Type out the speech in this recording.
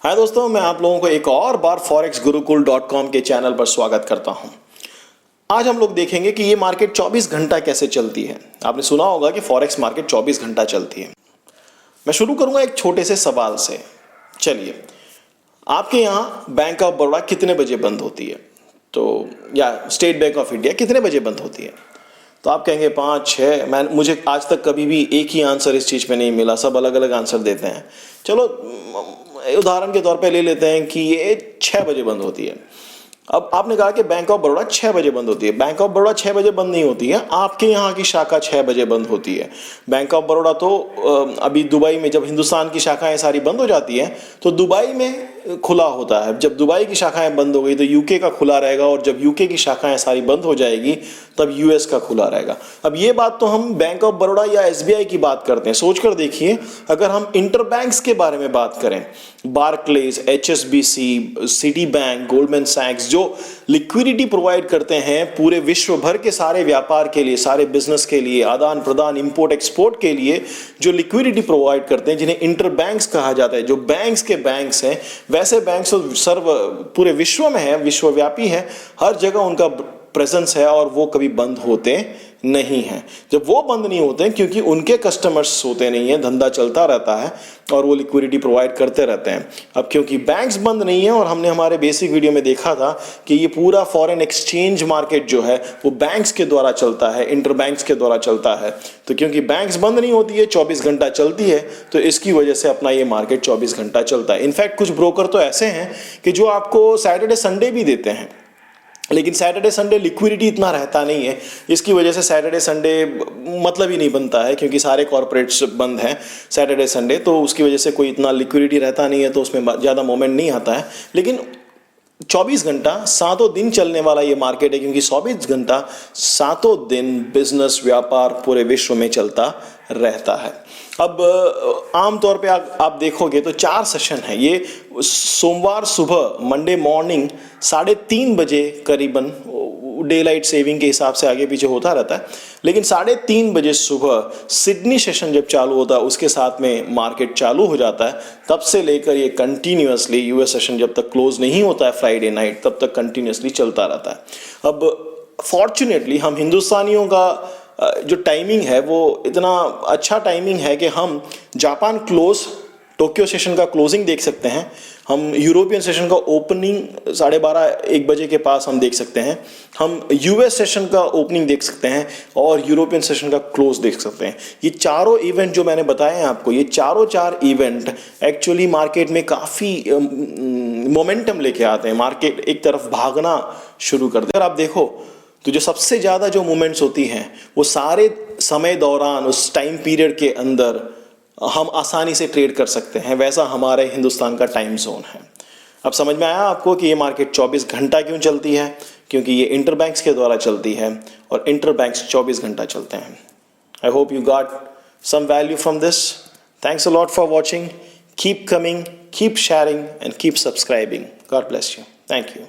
हाय दोस्तों, मैं आप लोगों को एक और बार forex-gurukul.com के चैनल पर स्वागत करता हूं। आज हम लोग देखेंगे कि ये मार्केट 24 घंटा कैसे चलती है। आपने सुना होगा कि फॉरेक्स मार्केट 24 घंटा चलती है। मैं शुरू करूंगा एक छोटे से सवाल से। चलिए, आपके यहाँ बैंक ऑफ बड़ौदा कितने बजे बंद होती है? तो या स्टेट बैंक ऑफ इंडिया कितने बजे बंद होती है? तो आप कहेंगे 5, 6। मुझे आज तक कभी भी एक ही आंसर इस चीज़ पे नहीं मिला, सब अलग अलग आंसर देते हैं। चलो उदाहरण के तौर पे ले लेते हैं कि ये 6 बजे बंद होती है। अब आपने कहा कि बैंक ऑफ बड़ौदा 6 बजे बंद होती है। बैंक ऑफ बड़ौदा 6 बजे बंद नहीं होती है, आपके यहाँ की शाखा 6 बजे बंद होती है। बैंक ऑफ बड़ौदा तो अभी दुबई में जब हिंदुस्तान की शाखाएं सारी बंद हो जाती हैं तो दुबई में खुला होता है। जब दुबई की शाखाएं बंद हो गई तो यूके का खुला रहेगा, और जब यूके की शाखाएं सारी बंद हो जाएगी तब यूएस का खुला रहेगा। अब ये बात तो हम बैंक ऑफ बड़ौदा या एसबीआई की बात करते हैं। सोचकर देखिए, अगर हम इंटरबैंक्स के बारे में बात करें, Barclays, HSBC, Citibank, Goldman सैक्स, जो लिक्विडिटी प्रोवाइड करते हैं पूरे विश्व भर के सारे व्यापार के लिए, सारे बिजनेस के लिए, आदान प्रदान, इंपोर्ट एक्सपोर्ट के लिए जो लिक्विडिटी प्रोवाइड करते हैं, जिन्हें इंटरबैंक्स कहा जाता है, जो बैंक्स के बैंक्स हैं, वैसे बैंक्स पूरे विश्व में है, विश्वव्यापी है, हर जगह उनका प्रेजेंस है और वो कभी बंद होते नहीं हैं। जब वो बंद नहीं होते हैं क्योंकि उनके कस्टमर्स होते नहीं हैं, धंधा चलता रहता है और वो लिक्विडिटी प्रोवाइड करते रहते हैं। अब क्योंकि बैंक्स बंद नहीं है, और हमने हमारे बेसिक वीडियो में देखा था कि ये पूरा फॉरेन एक्सचेंज मार्केट जो है वो बैंक्स के द्वारा चलता है, इंटरबैंक्स के द्वारा चलता है। तो क्योंकि बैंक्स बंद नहीं होती है, 24 घंटा चलती है, तो इसकी वजह से अपना ये मार्केट 24 घंटा चलता है। इनफैक्ट कुछ ब्रोकर तो ऐसे हैं कि जो आपको सैटरडे संडे भी देते हैं, लेकिन सैटरडे संडे लिक्विडिटी इतना रहता नहीं है। इसकी वजह से सैटरडे संडे मतलब ही नहीं बनता है, क्योंकि सारे कॉर्पोरेट्स बंद हैं सैटरडे संडे, तो उसकी वजह से कोई इतना लिक्विडिटी रहता नहीं है, तो उसमें ज़्यादा मोमेंट नहीं आता है। लेकिन 24 घंटा सातों दिन चलने वाला ये मार्केट है, क्योंकि 24 घंटा सातों दिन बिजनेस, व्यापार पूरे विश्व में चलता रहता है। अब आमतौर पे आप देखोगे तो 4 सेशन है। ये सोमवार सुबह, मंडे मॉर्निंग 3:30 बजे करीबन, डे लाइट सेविंग के हिसाब से आगे पीछे होता रहता है, लेकिन 3:30 बजे सुबह सिडनी सेशन जब चालू होता है उसके साथ में मार्केट चालू हो जाता है। तब से लेकर ये कंटिन्यूसली यूएस सेशन जब तक क्लोज नहीं होता है फ्राइडे नाइट, तब तक कंटिन्यूसली चलता रहता है। अब फॉर्चुनेटली हम हिंदुस्तानियों का जो टाइमिंग है वो इतना अच्छा टाइमिंग है कि हम जापान क्लोज, टोक्यो सेशन का क्लोजिंग देख सकते हैं, हम यूरोपियन सेशन का ओपनिंग 12:30-1 बजे के पास हम देख सकते हैं, हम यूएस सेशन का ओपनिंग देख सकते हैं, और यूरोपियन सेशन का क्लोज देख सकते हैं। ये चारों इवेंट जो मैंने बताए हैं आपको, ये चार इवेंट एक्चुअली मार्केट में काफ़ी मोमेंटम लेके आते हैं। मार्केट एक तरफ भागना शुरू कर दे। अगर आप देखो तो जो सबसे ज़्यादा जो मूवमेंट्स होती हैं वो सारे समय दौरान, उस टाइम पीरियड के अंदर हम आसानी से ट्रेड कर सकते हैं। वैसा हमारे हिंदुस्तान का टाइम जोन है। अब समझ में आया आपको कि ये मार्केट 24 घंटा क्यों चलती है? क्योंकि ये इंटरबैंक्स के द्वारा चलती है, और इंटरबैंक्स 24 घंटा चलते हैं। I hope you got some value from this. Thanks a lot for watching. Keep coming, keep sharing and keep subscribing. God bless you. Thank you.